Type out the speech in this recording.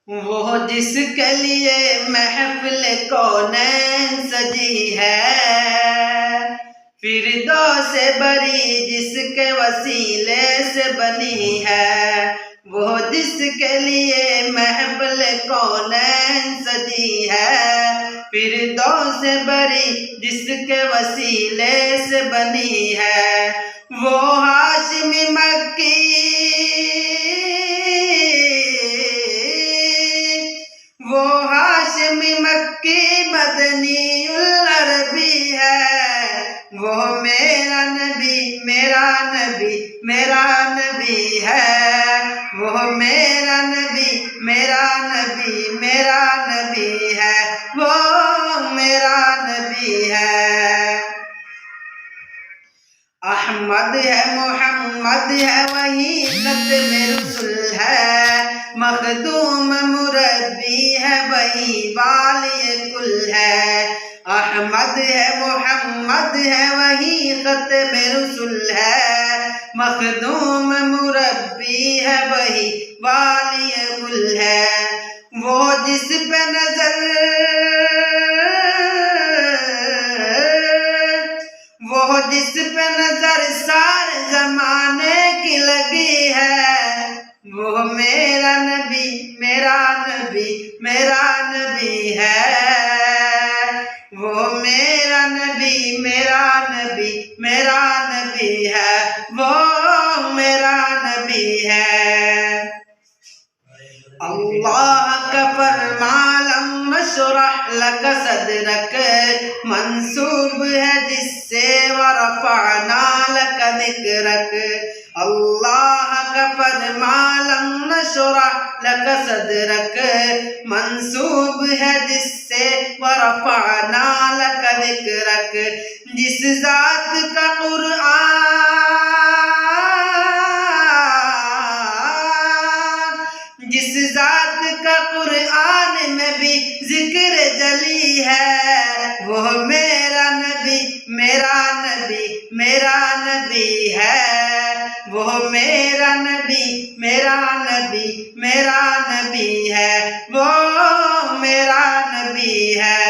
वो जिसके लिए महफिल कौनैन सजी है, फिरदौस से बरी जिसके वसीले से बनी है। वो जिसके लिए महफिल कौनैन सजी है, फिरदौस से बरी जिसके वसीले से बनी है। वो हाशिमी मक्की, वो हाशिमी मक्की मदनी अरबी है। वो मेरा नबी मेरा नबी मेरा नबी है। वो मेरा नबी मेरा नबी मेरा नबी है। वो मेरा नबी है। अहमद है मोहम्मद है वही खत्म रसूल है। मखदूम मुरब्बी है वही वाली कुल है। अहमद है मोहम्मद है वही खत्म रसूल है। मखदूम मुरब्बी है वही वाली कुल है। वो जिस पे नजर, वो जिस पे नजर सारे जमाने की लगी है। वो मेरा नबी मेरा नबी मेरा नबी है। वो मेरा नबी मेरा नबी मेरा नबी है। वो मेरा नबी है। अल्लाह का फरमान नशरह लक सदरक मंसूब है जिससे वरफ़अना लक ज़िक्रक। अल्लाह का फरमान नशरह लक सदरक मंसूब है जिससे वरफ़अना लक ज़िक्रक। जिस ज़ात का कुरान, जिस ज़ात का कुरान में भी जिक्र जली है। वो मेरा नबी मेरा नबी मेरा नबी है। वो मेरा नबी मेरा नबी मेरा नबी है। वो मेरा नबी है।